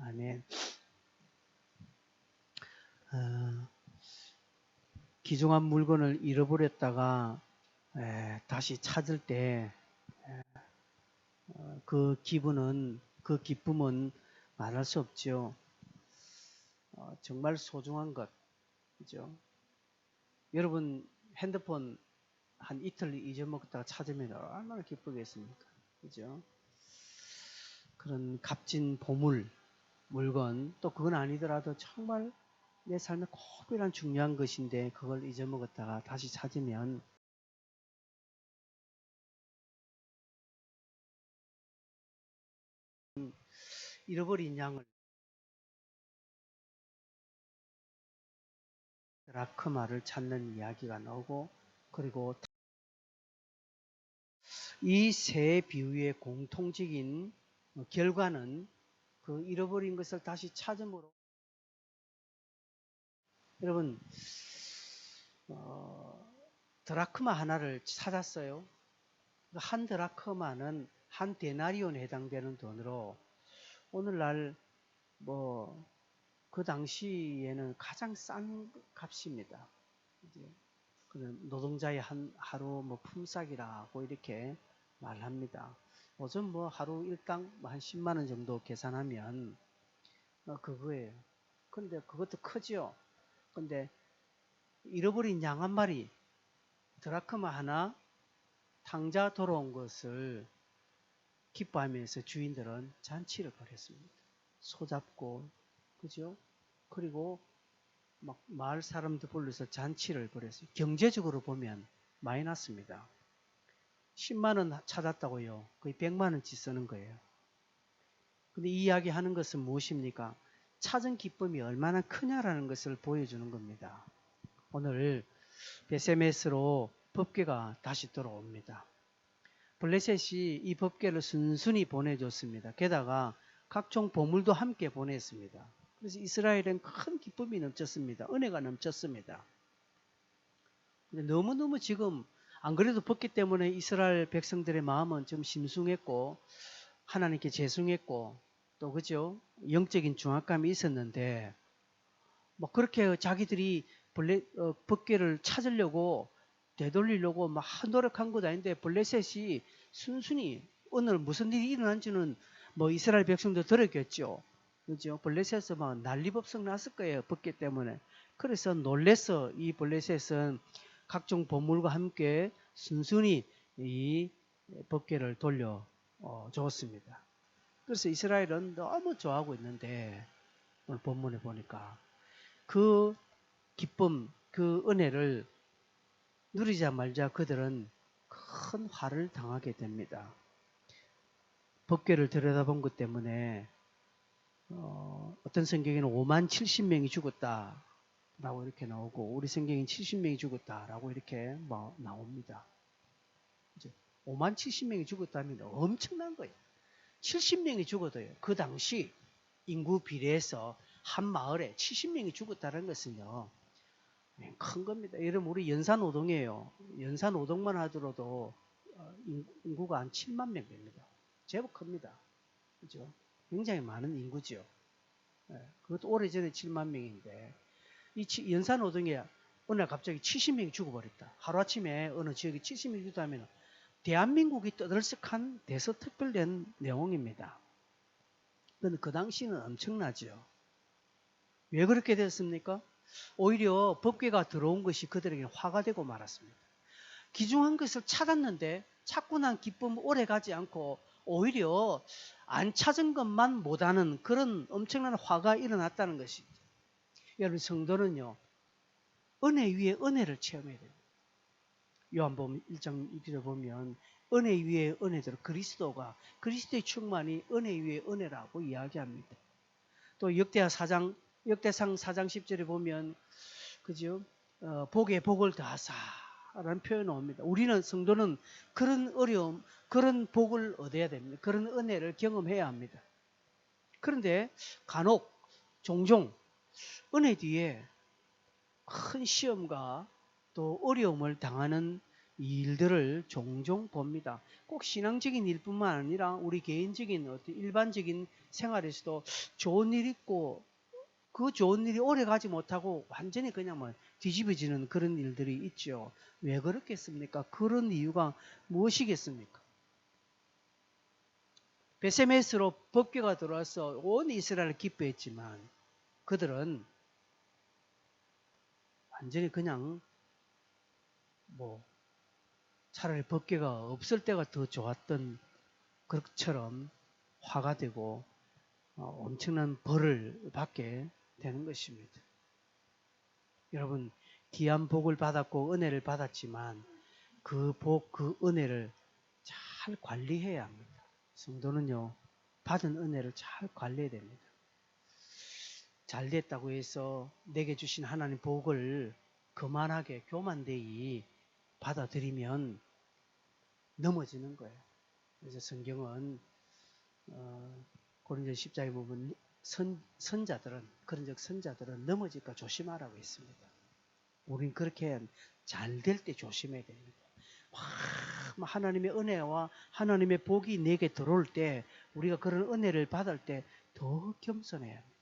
아멘. 귀중한 물건을 잃어버렸다가 다시 찾을 때 그 기분은, 그 기쁨은 말할 수 없죠. 정말 소중한 것, 그죠? 여러분 핸드폰 한 이틀 잊어먹다가 찾으면 얼마나 기쁘겠습니까? 그죠? 그런 값진 보물, 물건, 또 그건 아니더라도 정말 내 삶에 꼭 필요한 중요한 것인데 그걸 잊어먹었다가 다시 찾으면 잃어버린 양을 드라크마를 찾는 이야기가 나오고, 그리고 이 세 비유의 공통적인 결과는 그 잃어버린 것을 다시 찾음으로. 여러분 드라크마 하나를 찾았어요. 한 드라크마는 한 데나리온에 해당되는 돈으로 오늘날 뭐 그 당시에는 가장 싼 값입니다. 이제 노동자의 한 하루 뭐 품삯이라고 이렇게 말합니다. 요즘 뭐 하루 일당 한 10만 원 정도 계산하면 그거예요. 근데 그것도 크죠. 근데 잃어버린 양 한 마리, 드라크마 하나, 탕자 돌아온 것을 기뻐하면서 주인들은 잔치를 벌였습니다. 소잡고, 그죠? 그리고 막 마을 사람들 불러서 잔치를 벌였어요. 경제적으로 보면 마이너스입니다. 10만 원 찾았다고요. 거의 100만 원치 쓰는 거예요. 근데 이 이야기 하는 것은 무엇입니까? 찾은 기쁨이 얼마나 크냐라는 것을 보여주는 겁니다. 오늘 베세메스로 법궤가 다시 돌아옵니다. 블레셋이 이 법궤를 순순히 보내줬습니다. 게다가 각종 보물도 함께 보냈습니다. 그래서 이스라엘은 큰 기쁨이 넘쳤습니다. 은혜가 넘쳤습니다. 근데 너무너무 지금 안 그래도 법궤 때문에 이스라엘 백성들의 마음은 좀 심숭했고 하나님께 죄송했고 또 그죠? 영적인 중압감이 있었는데 뭐 그렇게 자기들이 법궤를 찾으려고 되돌리려고 막 노력한 것도 아닌데 블레셋이 순순히 오늘 무슨 일이 일어난지는 뭐 이스라엘 백성도 들었겠죠. 그죠? 블레셋은 막 난리법석 났을 거예요. 법궤 때문에. 그래서 놀래서 이 블레셋은 각종 보물과 함께 순순히 이 법궤를 돌려 줬습니다. 그래서 이스라엘은 너무 좋아하고 있는데 오늘 본문에 보니까 그 기쁨, 그 은혜를 누리자마자 그들은 큰 화를 당하게 됩니다. 법궤를 들여다본 것 때문에 어떤 성경에는 5만 70명이 죽었다라고 이렇게 나오고 우리 성경엔 70명이 죽었다라고 이렇게 나옵니다. 5만 70명이 죽었다면 엄청난 거예요. 70명이 죽어도요. 그 당시 인구 비례해서 한 마을에 70명이 죽었다는 것은요. 큰 겁니다. 여러분 우리 연산오동이에요. 연산오동만 하더라도 인구가 한 7만 명 됩니다. 제법 큽니다. 그죠? 굉장히 많은 인구죠. 그것도 오래전에 7만 명인데 이 연산오동에 어느 날 갑자기 70명이 죽어버렸다. 하루아침에 어느 지역에 70명이 죽었다면 대한민국이 떠들썩한 대서특별된 내용입니다. 그런데 그 당시는 엄청나죠. 왜 그렇게 됐습니까? 오히려 법궤가 들어온 것이 그들에게 화가 되고 말았습니다. 귀중한 것을 찾았는데 찾고 난 기쁨은 오래 가지 않고 오히려 안 찾은 것만 못하는 그런 엄청난 화가 일어났다는 것이죠. 여러분 성도는요. 은혜 위에 은혜를 체험해야 됩니다. 요한복음 1장 2절에 보면 은혜 위에 은혜대로 그리스도의 충만이 은혜 위에 은혜라고 이야기합니다. 또 역대상 4장 10절에 보면 그죠? 복에 복을 더하사라는 표현이 나옵니다. 우리는 성도는 그런 어려움, 그런 복을 얻어야 됩니다. 그런 은혜를 경험해야 합니다. 그런데 간혹 종종 은혜 뒤에 큰 시험과 또 어려움을 당하는 이 일들을 종종 봅니다. 꼭 신앙적인 일뿐만 아니라 우리 개인적인 어떤 일반적인 생활에서도 좋은 일 있고 그 좋은 일이 오래 가지 못하고 완전히 그냥 뭐 뒤집어지는 그런 일들이 있죠. 왜 그렇겠습니까? 그런 이유가 무엇이겠습니까? 베세메스로 법궤가 들어와서 온 이스라엘을 기뻐했지만 그들은 완전히 그냥 뭐 차라리 법궤가 없을 때가 더 좋았던 것처럼 화가 되고 엄청난 벌을 받게 되는 것입니다. 여러분, 귀한 복을 받았고 은혜를 받았지만 그 복, 그 은혜를 잘 관리해야 합니다. 성도는요, 받은 은혜를 잘 관리해야 됩니다. 잘 됐다고 해서 내게 주신 하나님 복을 거만하게 교만되이 받아들이면 넘어지는 거예요. 그래서 성경은 고린도 10장에 보면 선자들은 그런즉 선자들은 넘어질까 조심하라고 했습니다. 우린 그렇게 잘 될 때 조심해야 됩니다. 하나님의 은혜와 하나님의 복이 내게 들어올 때 우리가 그런 은혜를 받을 때 더 겸손해야 합니다.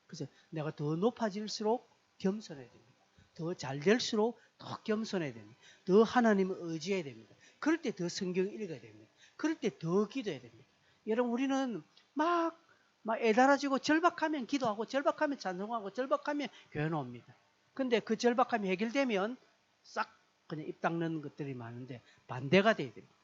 그래서 내가 더 높아질수록 겸손해야 됩니다. 더 잘 될수록 더 겸손해야 됩니다. 더 하나님을 의지해야 됩니다. 그럴 때 더 성경 읽어야 됩니다. 그럴 때 더 기도해야 됩니다. 여러분 우리는 막 애달아지고 절박하면 기도하고 절박하면 찬송하고 절박하면 교회 나옵니다. 근데 그 절박함이 해결되면 싹 그냥 입 닦는 것들이 많은데 반대가 돼야 됩니다.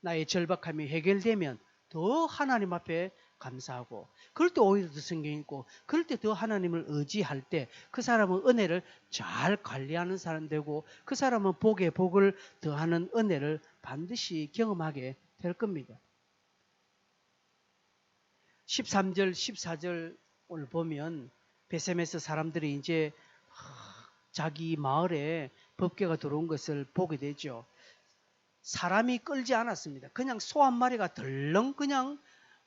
나의 절박함이 해결되면 더 하나님 앞에 감사하고 그럴 때 오히려 더 성경 읽고 그럴 때 더 하나님을 의지할 때 그 사람은 은혜를 잘 관리하는 사람 되고 그 사람은 복에 복을 더하는 은혜를 반드시 경험하게 될 겁니다. 13절 14절 오늘 보면 베세메스 사람들이 이제 자기 마을에 법궤가 들어온 것을 보게 되죠. 사람이 끌지 않았습니다. 그냥 소 한 마리가 덜렁 그냥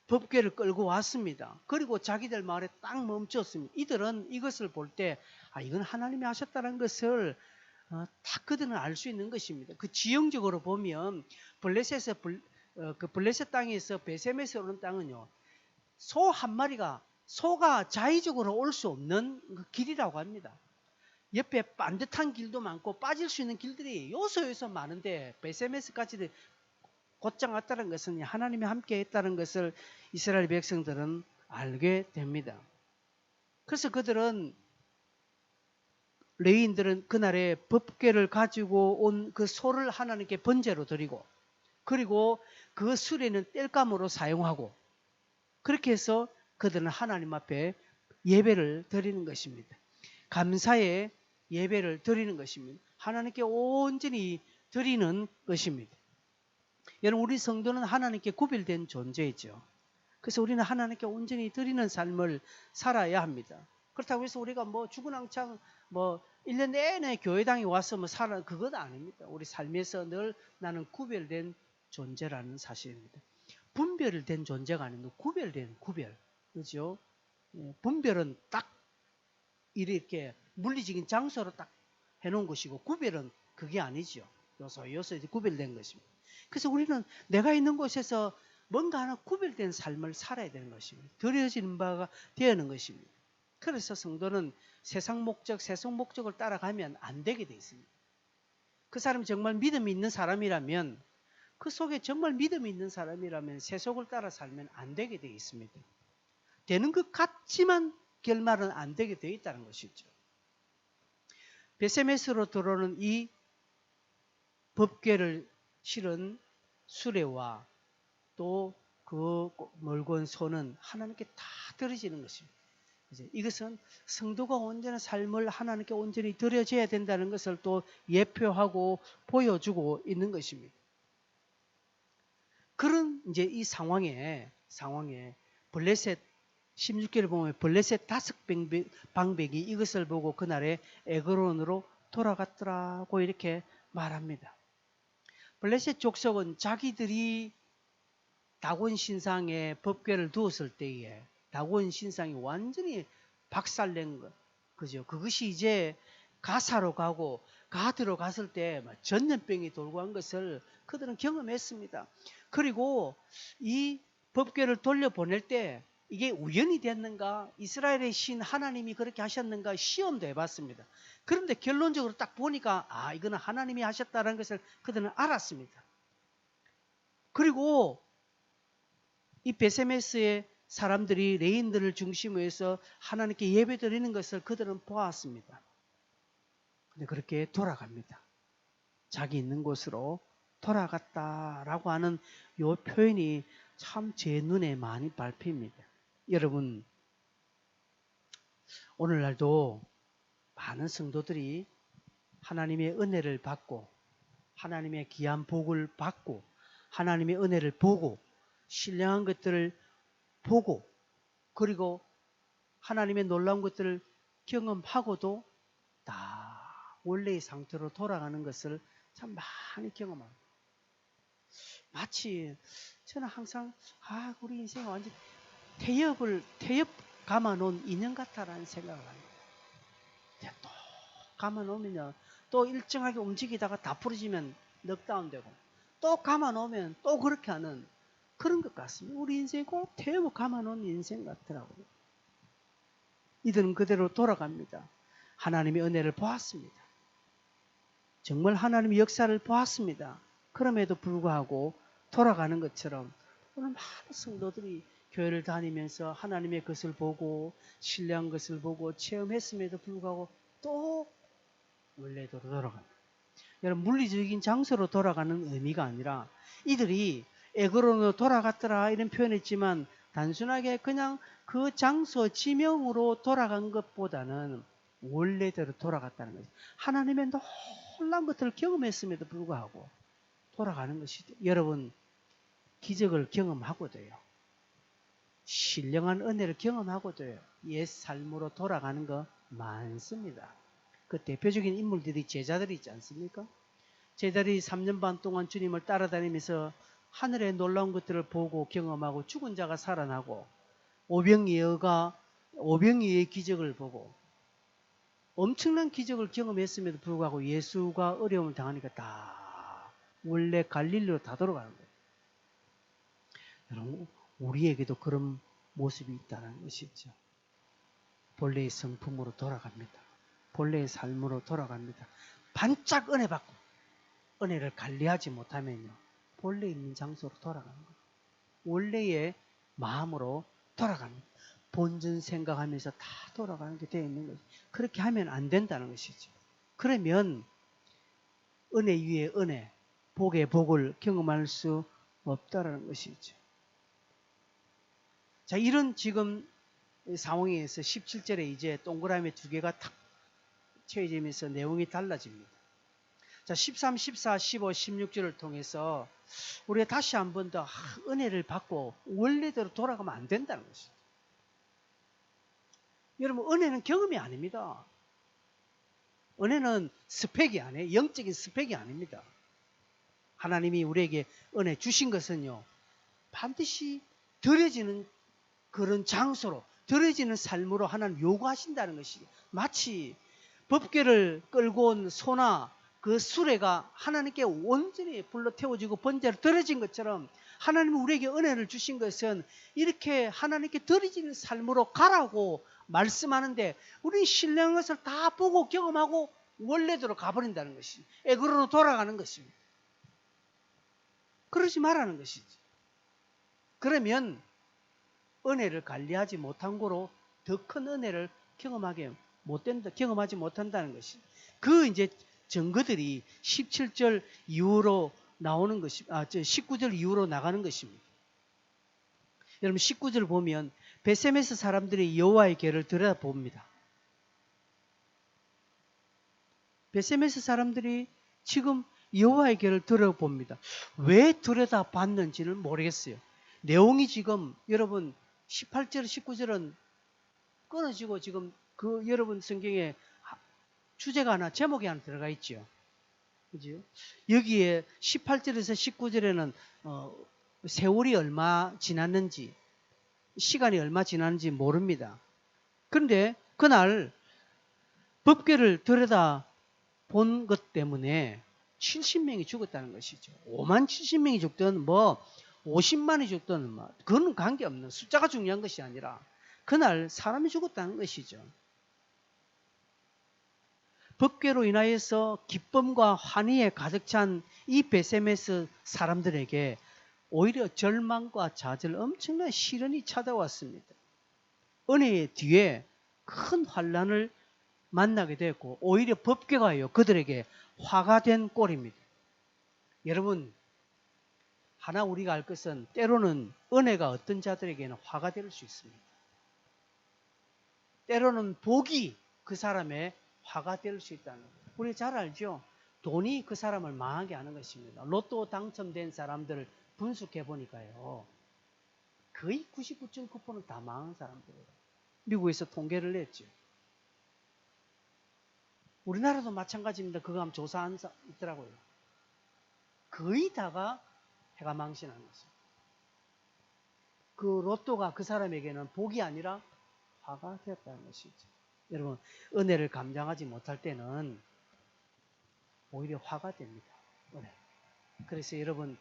법궤를 끌고 왔습니다. 그리고 자기들 마을에 딱 멈췄습니다. 이들은 이것을 볼 때 이건 하나님이 하셨다는 것을 딱 그들은 알 수 있는 것입니다. 그 지형적으로 보면 그 블레셋 땅에서 베세메스에 오는 땅은요. 소 한 마리가 소가 자의적으로 올 수 없는 그 길이라고 합니다. 옆에 반듯한 길도 많고 빠질 수 있는 길들이 요소요소 많은데 베세메스까지 곧장 왔다는 것은 하나님이 함께 했다는 것을 이스라엘 백성들은 알게 됩니다. 그래서 그들은 레위인들은 그날에 법궤를 가지고 온 그 소를 하나님께 번제로 드리고 그리고 그 수레는 땔감으로 사용하고 그렇게 해서 그들은 하나님 앞에 예배를 드리는 것입니다. 감사의 예배를 드리는 것입니다. 하나님께 온전히 드리는 것입니다. 여러분 우리 성도는 하나님께 구별된 존재이죠. 그래서 우리는 하나님께 온전히 드리는 삶을 살아야 합니다. 그렇다고 해서 우리가 뭐 주구장창 1년 내내 교회당에 와서 살아 그건 아닙니다. 우리 삶에서 늘 나는 구별된 존재라는 사실입니다. 분별된 존재가 아니고 구별. 그렇죠? 분별은 딱 이렇게 물리적인 장소로 딱 해놓은 것이고 구별은 그게 아니죠. 요소 구별된 것입니다. 그래서 우리는 내가 있는 곳에서 뭔가 하나 구별된 삶을 살아야 되는 것입니다. 드려지는 바가 되는 것입니다. 그래서 성도는 세상 목적을 따라가면 안 되게 되어 있습니다. 그 사람이 정말 믿음이 있는 사람이라면 그 속에 정말 믿음이 있는 사람이라면 세속을 따라 살면 안 되게 되어 있습니다. 되는 것 같지만 결말은 안 되게 되어 있다는 것이죠. 베세메스로 들어오는 이 법궤를 실은 수레와 또 그 몰고 온 소는 하나님께 다 드려지는 것입니다. 이것은 성도가 온전한 삶을 하나님께 온전히 드려져야 된다는 것을 또 예표하고 보여주고 있는 것입니다. 그런 이제 이 상황에 블레셋 16절을 보면 블레셋 5방백이 이것을 보고 그날에 에그론으로 돌아갔더라고 이렇게 말합니다. 블레셋 족속은 자기들이 다곤 신상에 법궤를 두었을 때에 다곤 신상이 완전히 박살낸 것, 그죠? 그것이 이제 가사로 가고 가드로 갔을 때 전염병이 돌고 한 것을 그들은 경험했습니다. 그리고 이 법궤를 돌려보낼 때 이게 우연이 됐는가, 이스라엘의 신 하나님이 그렇게 하셨는가 시험도 해봤습니다. 그런데 결론적으로 딱 보니까 이거는 하나님이 하셨다는 것을 그들은 알았습니다. 그리고 이 베세메스의 사람들이 레인들을 중심으로 해서 하나님께 예배드리는 것을 그들은 보았습니다. 근데 그렇게 돌아갑니다. 자기 있는 곳으로 돌아갔다라고 하는 이 표현이 참 제 눈에 많이 밟힙니다. 여러분, 오늘날도 많은 성도들이 하나님의 은혜를 받고 하나님의 귀한 복을 받고 하나님의 은혜를 보고 신령한 것들을 보고 그리고 하나님의 놀라운 것들을 경험하고도 다 원래의 상태로 돌아가는 것을 참 많이 경험합니다. 마치 저는 항상 우리 인생이 완전 태엽 감아놓은 인형 같다라는 생각을 합니다. 또 감아놓으면 또 일정하게 움직이다가 다 부러지면 넉다운되고 또 감아놓으면 또 그렇게 하는 그런 것 같습니다. 우리 인생이 꼭 태엽 감아놓은 인생 같더라고요. 이들은 그대로 돌아갑니다. 하나님의 은혜를 보았습니다. 정말 하나님의 역사를 보았습니다. 그럼에도 불구하고 돌아가는 것처럼 오늘 많은 성도들이 교회를 다니면서 하나님의 것을 보고 신뢰한 것을 보고 체험했음에도 불구하고 또 원래대로 돌아갑니다. 여러분, 물리적인 장소로 돌아가는 의미가 아니라 이들이 에그론으로 돌아갔더라 이런 표현했지만 단순하게 그냥 그 장소 지명으로 돌아간 것보다는 원래대로 돌아갔다는 거죠. 하나님의 놀라운 것들을 경험했음에도 불구하고 돌아가는 것이죠. 여러분, 기적을 경험하고도요. 신령한 은혜를 경험하고도요. 옛 삶으로 돌아가는 거 많습니다. 그 대표적인 인물들이 제자들이 있지 않습니까? 제자들이 3년 반 동안 주님을 따라다니면서 하늘의 놀라운 것들을 보고 경험하고 죽은 자가 살아나고 오병이어의 기적을 보고 엄청난 기적을 경험했음에도 불구하고 예수가 어려움을 당하니까 다 원래 갈릴리로 다 돌아가는 거예요. 여러분, 우리에게도 그런 모습이 있다는 것이죠. 본래의 성품으로 돌아갑니다. 본래의 삶으로 돌아갑니다. 반짝 은혜 받고 은혜를 관리하지 못하면요. 본래 있는 장소로 돌아가는 거예요. 원래의 마음으로 돌아갑니다. 본전 생각하면서 다 돌아가는 게 되어 있는 거죠. 그렇게 하면 안 된다는 것이죠. 그러면 은혜 위에 은혜, 복의 복을 경험할 수 없다는 것이죠. 자, 이런 지금 상황에서 17절에 이제 동그라미 2개가 탁 채워지면서 내용이 달라집니다. 자, 13, 14, 15, 16절을 통해서 우리가 다시 한 번 더 은혜를 받고 원래대로 돌아가면 안 된다는 것이죠. 여러분, 은혜는 경험이 아닙니다. 은혜는 스펙이 아니에요. 영적인 스펙이 아닙니다. 하나님이 우리에게 은혜 주신 것은요, 반드시 드려지는 그런 장소로, 드려지는 삶으로 하나님 요구하신다는 것이 마치 법궤를 끌고 온 소나 그 수레가 하나님께 온전히 불러 태워지고 번제로 드려진 것처럼 하나님이 우리에게 은혜를 주신 것은 이렇게 하나님께 드려지는 삶으로 가라고 말씀하는데 우리 신령한 것을 다 보고 경험하고 원래대로 가버린다는 것이 에그로로 돌아가는 것입니다. 그러지 말라는 것이지. 그러면 은혜를 관리하지 못한 거로 더 큰 은혜를 경험하지 못한다는 것이. 그 이제 증거들이 17절 이후로 나오는 것이, 19절 이후로 나가는 것입니다. 여러분 19절 보면 베세메스 사람들이 여호와의 궤를 들여다봅니다. 베세메스 사람들이 지금 여호와의 궤를 들여다봅니다. 왜 들여다봤는지는 모르겠어요. 내용이 지금 여러분 18절, 19절은 끊어지고 지금 그 여러분 성경에 주제가 하나, 제목이 하나 들어가 있죠. 그죠? 여기에 18절에서 19절에는 세월이 얼마 지났는지, 시간이 얼마 지났는지 모릅니다. 그런데 그날 법궤를 들여다 본 것 때문에 70명이 죽었다는 것이죠. 5만 70명이 죽든 뭐 50만이 죽든 뭐 그거는 관계없는, 숫자가 중요한 것이 아니라 그날 사람이 죽었다는 것이죠. 법궤로 인하여서 기쁨과 환희에 가득 찬 이 베세메스 사람들에게 오히려 절망과 좌절, 엄청난 시련이 찾아왔습니다. 은혜의 뒤에 큰 환난을 만나게 되었고 오히려 법궤가요 그들에게 화가 된 꼴입니다. 여러분, 하나 우리가 알 것은 때로는 은혜가 어떤 자들에게는 화가 될 수 있습니다. 때로는 복이 그 사람의 화가 될 수 있다는 거예요. 우리 잘 알죠? 돈이 그 사람을 망하게 하는 것입니다. 로또 당첨된 사람들을 분석해 보니까요, 거의 99.9%는 다 망한 사람들이에요. 미국에서 통계를 냈죠. 우리나라도 마찬가지입니다. 그거 한번 조사한 사 있더라고요. 거의 다가 해가 망신한 것입니다. 그 로또가 그 사람에게는 복이 아니라 화가 되었다는 것이죠. 여러분, 은혜를 감당하지 못할 때는 오히려 화가 됩니다. 은혜. 그래서 여러분,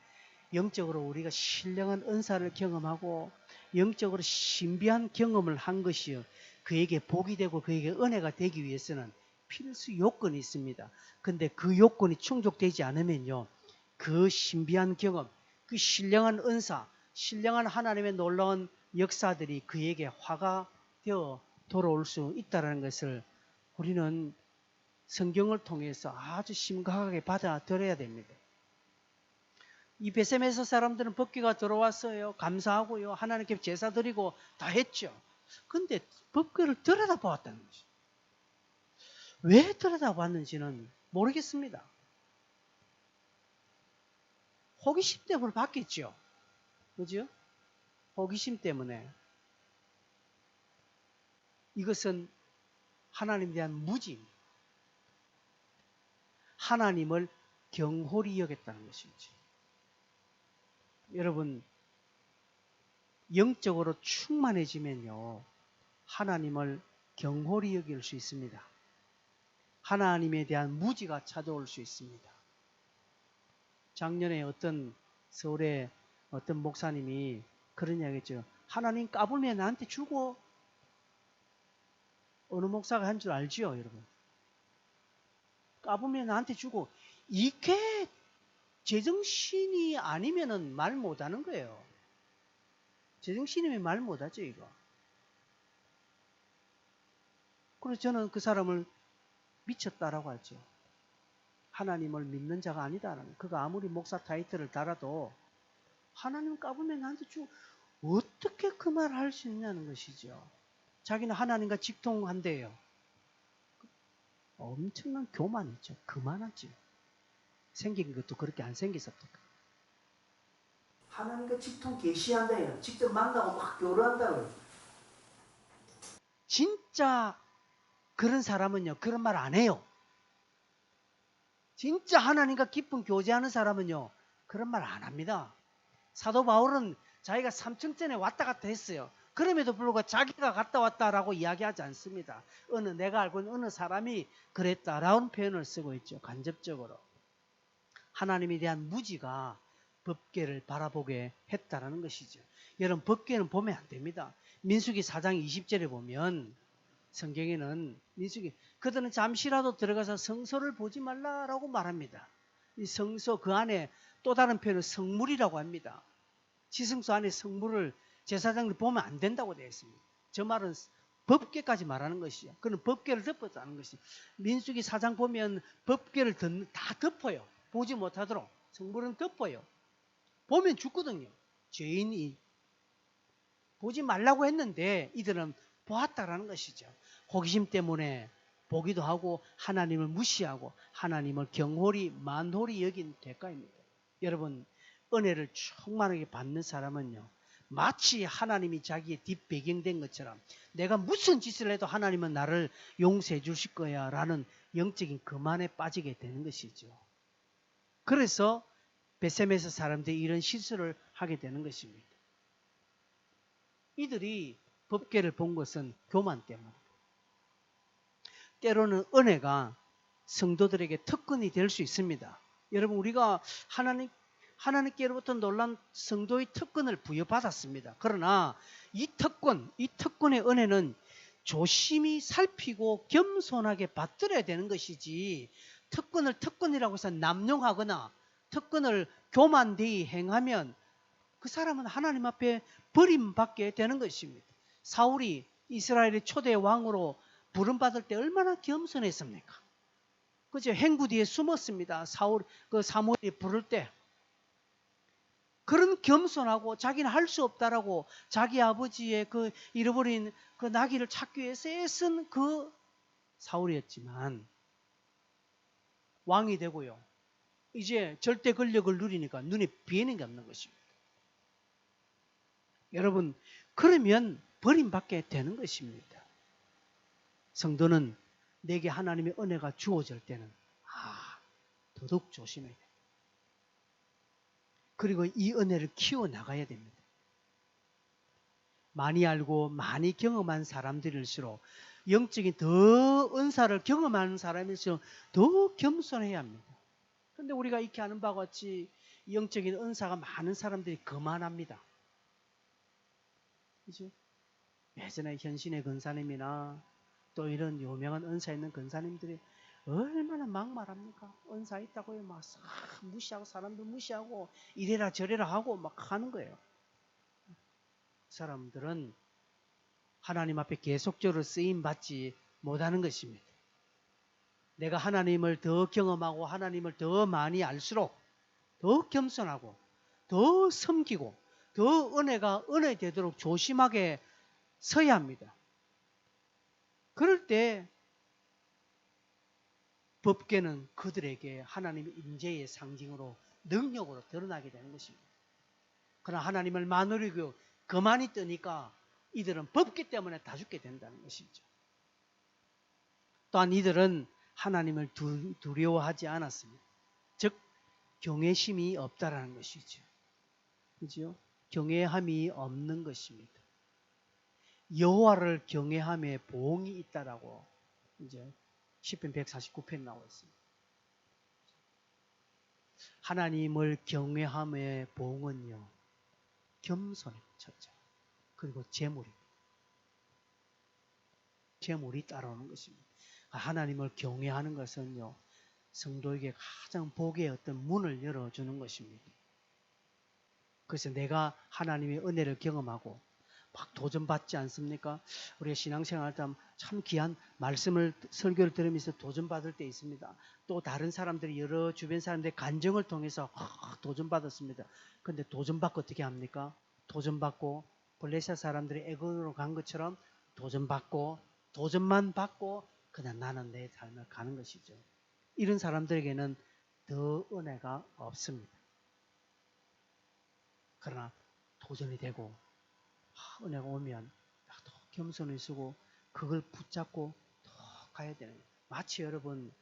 영적으로 우리가 신령한 은사를 경험하고 영적으로 신비한 경험을 한 것이요, 그에게 복이 되고 그에게 은혜가 되기 위해서는 필수 요건이 있습니다. 근데 그 요건이 충족되지 않으면요, 그 신비한 경험, 그 신령한 은사, 신령한 하나님의 놀라운 역사들이 그에게 화가 되어 돌아올 수 있다는 것을 우리는 성경을 통해서 아주 심각하게 받아들여야 됩니다. 이 베세메서 사람들은 법궤가 들어왔어요. 감사하고요. 하나님께 제사 드리고 다 했죠. 근데 법궤를 들여다보았다는 것이죠. 왜 들여다봤는지는 모르겠습니다. 호기심 때문에 봤겠죠. 그죠? 호기심 때문에. 이것은 하나님에 대한 무지입니다. 하나님을 경홀히 여겼다는 것이죠. 여러분, 영적으로 충만해지면요, 하나님을 경홀히 여길 수 있습니다. 하나님에 대한 무지가 찾아올 수 있습니다. 작년에 어떤 서울의 어떤 목사님이 그런 이야기 했죠. 하나님 까불면 나한테 주고. 어느 목사가 한 줄 알지요, 여러분? 까불면 나한테 주고. 이게 제정신이 아니면은 말 못하는 거예요. 제정신이면 말 못하죠, 이거. 그래서 저는 그 사람을 미쳤다라고 하죠. 하나님을 믿는 자가 아니다라는. 그가 아무리 목사 타이틀을 달아도 하나님 까불면 나한테 주고. 어떻게 그 말을 할 수 있냐는 것이죠. 자기는 하나님과 직통한대요. 엄청난 교만이죠. 그만하지. 생긴 것도 그렇게 안 생겼었다. 하나님과 직통 계시한다요. 직접 만나고 막 교류한다고요. 진짜 그런 사람은요, 그런 말 안 해요. 진짜 하나님과 깊은 교제하는 사람은요, 그런 말 안 합니다. 사도 바울은 자기가 3층전에 왔다 갔다 했어요. 그럼에도 불구하고 자기가 갔다 왔다라고 이야기하지 않습니다. 내가 알고 있는 어느 사람이 그랬다라는 표현을 쓰고 있죠. 간접적으로. 하나님에 대한 무지가 법궤를 바라보게 했다라는 것이죠. 여러분, 법궤는 보면 안 됩니다. 민수기 4장 20절에 보면 성경에는 그들은 잠시라도 들어가서 성소를 보지 말라라고 말합니다. 이 성소 그 안에 또 다른 표현은 성물이라고 합니다. 지성소 안에 성물을 제사장들 보면 안 된다고 되어 있습니다. 저 말은 법궤까지 말하는 것이죠. 그는 법궤를 덮었다는 것이죠. 민수기 4장 보면 법궤를 다 덮어요. 보지 못하도록 성물은 덮어요. 보면 죽거든요. 죄인이 보지 말라고 했는데 이들은 보았다라는 것이죠. 호기심 때문에 보기도 하고 하나님을 무시하고 하나님을 경홀히 만홀히 여긴 대가입니다. 여러분, 은혜를 충만하게 받는 사람은요, 마치 하나님이 자기의 뒷배경된 것처럼 내가 무슨 짓을 해도 하나님은 나를 용서해 주실 거야 라는 영적인 거만에 빠지게 되는 것이죠. 그래서 베세메스 사람들이 이런 실수를 하게 되는 것입니다. 이들이 법궤를 본 것은 교만 때문입니다. 때로는 은혜가 성도들에게 특권이 될 수 있습니다. 여러분, 우리가 하나님께로부터 놀란 성도의 특권을 부여받았습니다. 그러나 이 특권의 은혜는 조심히 살피고 겸손하게 받들어야 되는 것이지, 특권을 특권이라고 해서 남용하거나 특권을 교만되이 행하면 그 사람은 하나님 앞에 버림받게 되는 것입니다. 사울이 이스라엘의 초대 왕으로 부름받을 때 얼마나 겸손했습니까? 그죠? 행구 뒤에 숨었습니다. 사무엘이 부를 때. 그런 겸손하고 자기는 할 수 없다라고 자기 아버지의 그 잃어버린 그 나귀를 찾기 위해서 애쓴 그 사울이었지만 왕이 되고요. 이제 절대 권력을 누리니까 눈에 비는 게 없는 것입니다. 여러분, 그러면 버림받게 되는 것입니다. 성도는 내게 하나님의 은혜가 주어질 때는 더더욱 조심해야 돼요. 그리고 이 은혜를 키워나가야 됩니다. 많이 알고 많이 경험한 사람들일수록, 영적인 더 은사를 경험하는 사람일수록 더 겸손해야 합니다. 그런데 우리가 익히 아는 바와 같이 영적인 은사가 많은 사람들이 거만합니다. 그죠? 예전에 현신의 근사님이나 또 이런 유명한 은사 있는 근사님들이 얼마나 막말합니까? 은사 있다고 막 무시하고, 사람들 무시하고 이래라 저래라 하고 막 하는 거예요. 그 사람들은 하나님 앞에 계속적으로 쓰임 받지 못하는 것입니다. 내가 하나님을 더 경험하고 하나님을 더 많이 알수록 더 겸손하고 더 섬기고 더 은혜가 은혜되도록 조심하게 서야 합니다. 그럴 때 법궤는 그들에게 하나님의 임재의 상징으로 능력으로 드러나게 되는 것입니다. 그러나 하나님을 만우리고 거만히 뜨니까 이들은 법궤 때문에 다 죽게 된다는 것이죠. 또한 이들은 하나님을 두려워하지 않았습니다. 즉 경외심이 없다라는 것이죠. 그죠? 경외함이 없는 것입니다. 여호와를 경외함에 보응이 있다라고 이제 시편 149편 나와 있습니다. 하나님을 경외함의 보응은요, 겸손이 첫째, 그리고 재물이 따라오는 것입니다. 하나님을 경외하는 것은요, 성도에게 가장 복의 어떤 문을 열어주는 것입니다. 그래서 내가 하나님의 은혜를 경험하고 막 도전받지 않습니까? 우리가 신앙생활 할 때 참 귀한 말씀을, 설교를 들으면서 도전받을 때 있습니다. 또 다른 사람들이, 여러 주변 사람들의 간증을 통해서 도전받았습니다. 그런데 도전받고 어떻게 합니까? 도전받고 블레셋 사람들이 애굽으로 간 것처럼 도전받고 도전만 받고 그냥 나는 내 삶을 가는 것이죠. 이런 사람들에게는 더 은혜가 없습니다. 그러나 도전이 되고 은혜가 오면 더 겸손히 쓰고 그걸 붙잡고 더 가야 되는 거예요. 마치 여러분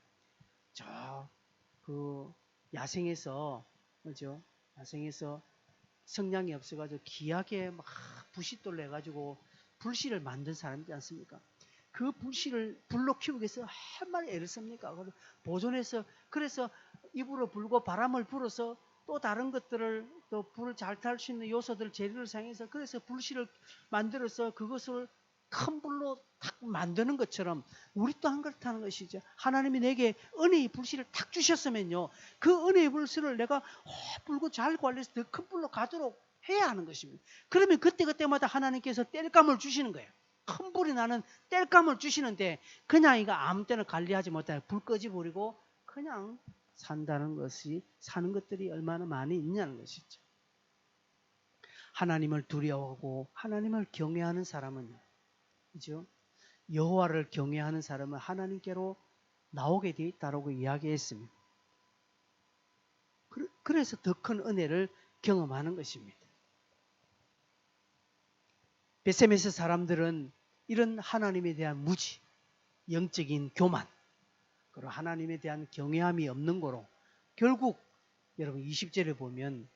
그 야생에서, 그죠? 야생에서 성냥이 없어가지고 귀하게 막 부싯돌로 해가지고 불씨를 만든 사람 있지 않습니까? 그 불씨를 불로 키우기 위해서 얼마나 애를 씁니까? 보존해서, 그래서 입으로 불고 바람을 불어서 또 다른 것들을, 또 불을 잘 탈 수 있는 요소들, 재료를 사용해서 그래서 불씨를 만들어서 그것을 큰 불로 탁 만드는 것처럼 우리 또한 그렇다는 것이죠. 하나님이 내게 은혜의 불씨를 탁 주셨으면요, 그 은혜의 불씨를 내가 불고 잘 관리해서 더 큰 불로 가도록 해야 하는 것입니다. 그러면 그때마다 하나님께서 땔감을 주시는 거예요. 큰 불이 나는 땔감을 주시는데, 그냥 이거 아무 때나 관리하지 못하고 불 꺼지 버리고 그냥 사는 것들이 얼마나 많이 있냐는 것이죠. 하나님을 두려워하고 하나님을 경외하는 사람은요, 그죠? 여호와를 경외하는 사람은 하나님께로 나오게 되어 있다고 이야기했습니다. 그래서 더 큰 은혜를 경험하는 것입니다. 베세메스 사람들은 이런 하나님에 대한 무지, 영적인 교만, 그리고 하나님에 대한 경외함이 없는 거로 결국 여러분 20절에 보면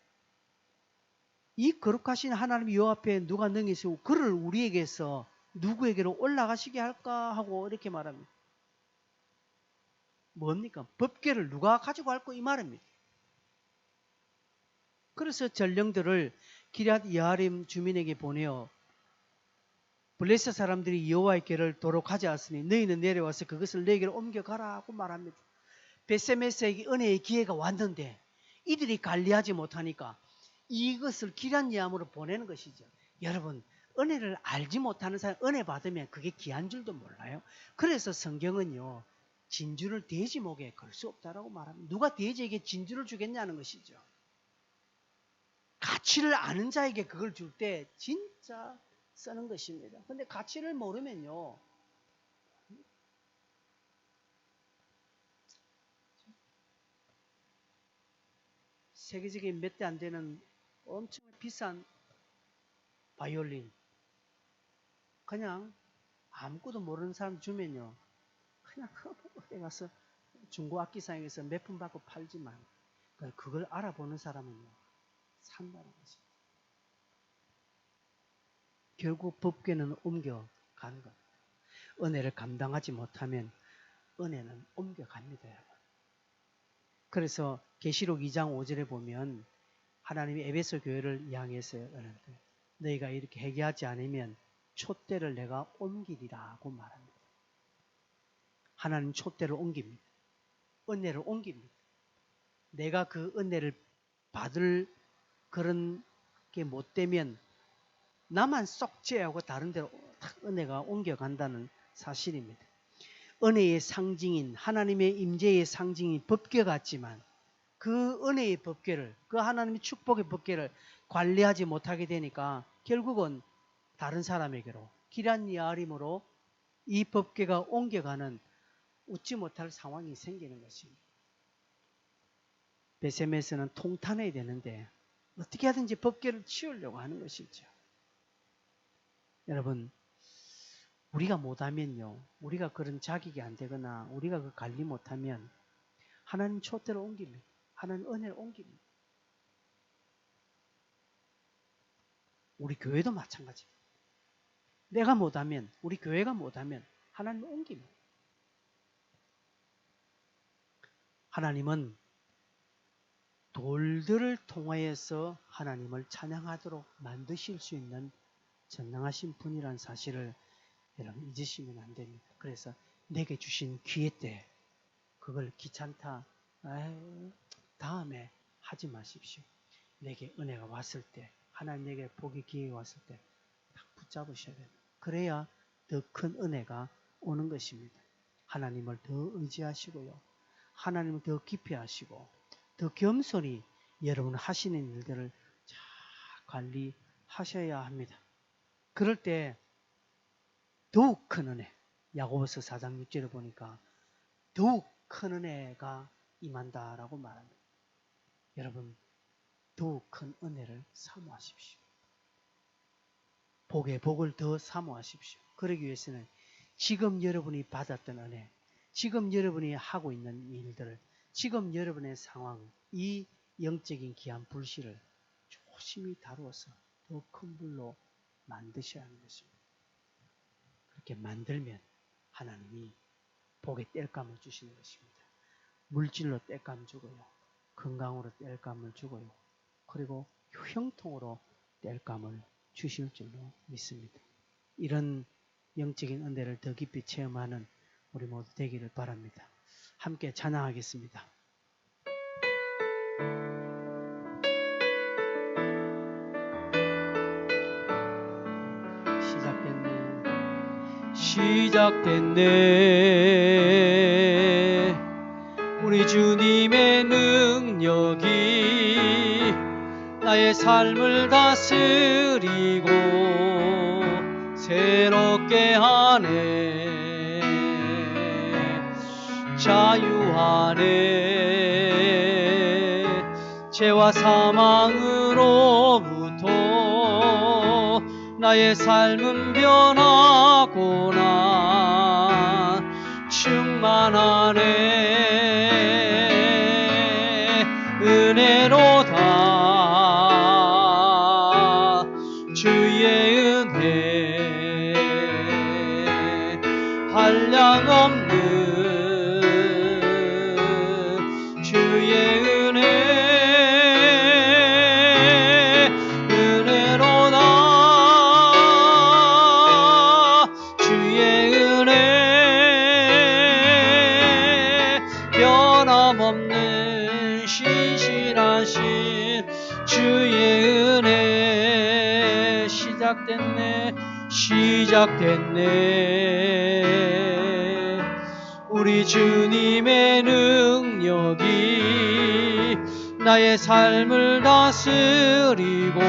이 거룩하신 하나님 여호와 앞에 누가 능히 서고 그를 우리에게서 누구에게로 올라가시게 할까 하고 이렇게 말합니다. 뭡니까? 법궤를 누가 가지고 갈 거 이 말입니다. 그래서 전령들을 기럇 여아림 주민에게 보내어 블레셋 사람들이 여호와의 궤를 도로 가져왔으니 너희는 내려와서 그것을 내게로 옮겨가라 하고 말합니다. 벳세메스에게 은혜의 기회가 왔는데 이들이 관리하지 못하니까 이것을 기럇 여아림으로 보내는 것이죠. 여러분, 은혜를 알지 못하는 사람 은혜 받으면 그게 귀한 줄도 몰라요. 그래서 성경은요, 진주를 돼지 목에 걸 수 없다라고 말합니다. 누가 돼지에게 진주를 주겠냐는 것이죠. 가치를 아는 자에게 그걸 줄 때 진짜 쓰는 것입니다. 근데 가치를 모르면요, 세계적인 몇 대 안 되는 엄청 비싼 바이올린 그냥 아무것도 모르는 사람 주면요, 그냥 어디 가서 중고 악기상에서 몇 푼 받고 팔지만 그걸 알아보는 사람은요, 산다는 것입니다. 결국 법궤는 옮겨가는 겁니다. 은혜를 감당하지 못하면 은혜는 옮겨갑니다, 여러분. 그래서 계시록 2장 5절에 보면 하나님이 에베소 교회를 향해서 너희가 이렇게 회개하지 않으면 촛대를 내가 옮기리라고 말합니다. 하나님 촛대를 옮깁니다. 은혜를 옮깁니다. 내가 그 은혜를 받을 그런 게 못 되면 나만 쏙 제하고 다른 데로 은혜가 옮겨간다는 사실입니다. 은혜의 상징인 하나님의 임재의 상징인 법궤 같지만 그 은혜의 법궤를, 그 하나님의 축복의 법궤를 관리하지 못하게 되니까 결국은 다른 사람에게로 기럇 여아림으로 이 법궤가 옮겨가는 웃지 못할 상황이 생기는 것입니다. 벳세메스는 통탄해야 되는데 어떻게 하든지 법궤를 치우려고 하는 것이죠. 여러분, 우리가 못하면요, 우리가 그런 자격이 안 되거나 우리가 그 관리 못하면 하나님 촛대를 옮깁니다. 하나님 은혜를 옮깁니다. 우리 교회도 마찬가지입니다. 내가 못하면, 우리 교회가 못하면 하나님을 옮깁니다. 하나님은 돌들을 통하여서 하나님을 찬양하도록 만드실 수 있는 전능하신 분이라는 사실을 여러분 잊으시면 안 됩니다. 그래서 내게 주신 기회 때 그걸 귀찮다, 다음에 하지 마십시오. 내게 은혜가 왔을 때, 하나님 내게 복의 기회가 왔을 때 딱 붙잡으셔야 됩니다. 그래야 더 큰 은혜가 오는 것입니다. 하나님을 더 의지하시고요, 하나님을 더 깊이 하시고 더 겸손히 여러분 하시는 일들을 잘 관리하셔야 합니다. 그럴 때 더욱 큰 은혜, 야고보서 4장 6절을 보니까 더욱 큰 은혜가 임한다라고 말합니다. 여러분, 더욱 큰 은혜를 사모하십시오. 복의 복을 더 사모하십시오. 그러기 위해서는 지금 여러분이 받았던 은혜, 지금 여러분이 하고 있는 일들을, 지금 여러분의 상황, 이 영적인 귀한 불씨를 조심히 다루어서 더 큰 불로 만드셔야 하는 것입니다. 그렇게 만들면 하나님이 복의 땔감을 주시는 것입니다. 물질로 땔감 주고요, 건강으로 땔감을 주고요, 그리고 형통으로 땔감을 주실 줄로 믿습니다. 이런 영적인 은혜를 더 깊이 체험하는 우리 모두 되기를 바랍니다. 함께 찬양하겠습니다. 시작됐네. 우리 주님의 능력이 나의 삶을 다스리고 새롭게 하네. 자유하네. 죄와 사망으로부터 나의 삶은 변하구나. 충만하네. 은혜로다. 주의 은혜 한량없는 시작됐네. 시작됐네. 우리 주님의 능력이 나의 삶을 다스리고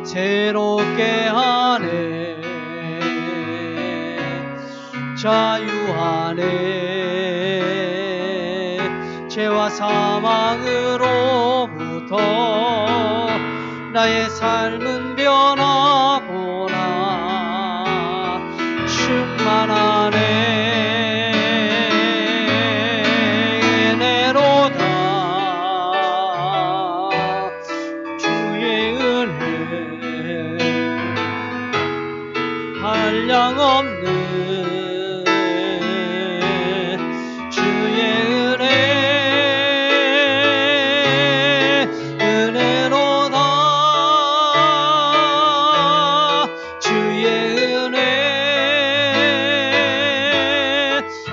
새롭게 하네. 자유하네. 죄와 사망으로부터 나의 삶은 변하구나. 충만하네. 은혜로다. 주의 은혜 한량없는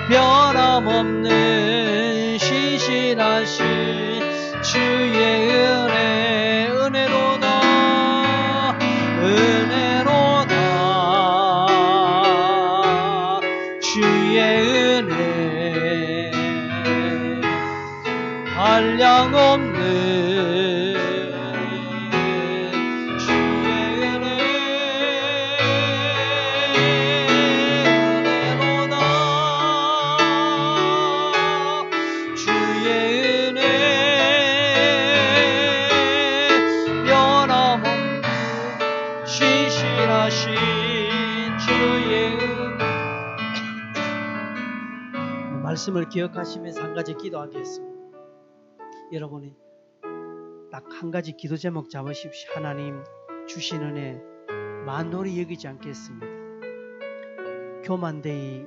변함없는 신실하신 주의 은혜. 은혜로다. 은혜로다. 주의 은혜 한량없는 말씀을 기억하시면서 한 가지 기도하겠습니다. 여러분이 딱 한 가지 기도 제목 잡으십시오. 하나님 주신 은혜 만홀히 여기지 않겠습니다. 교만되이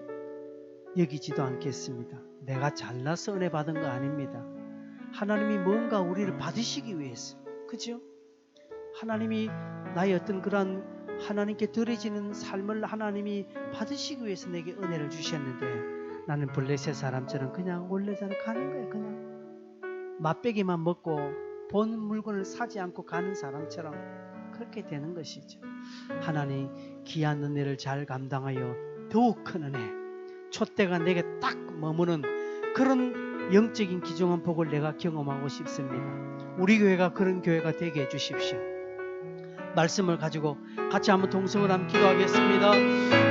여기지도 않겠습니다. 내가 잘나서 은혜 받은 거 아닙니다. 하나님이 뭔가 우리를 받으시기 위해서, 그죠? 하나님이 나의 어떤 그런 하나님께 드려지는 삶을 하나님이 받으시기 위해서 내게 은혜를 주셨는데, 나는 블레셋 사람처럼 그냥 원래대로 가는 거예요. 그냥 맛배기만 먹고 본 물건을 사지 않고 가는 사람처럼 그렇게 되는 것이죠. 하나님 귀한 은혜를 잘 감당하여 더욱 큰 은혜, 촛대가 내게 딱 머무는 그런 영적인 귀중한 복을 내가 경험하고 싶습니다. 우리 교회가 그런 교회가 되게 해주십시오. 말씀을 가지고 같이 한번 동성을 한번 기도하겠습니다.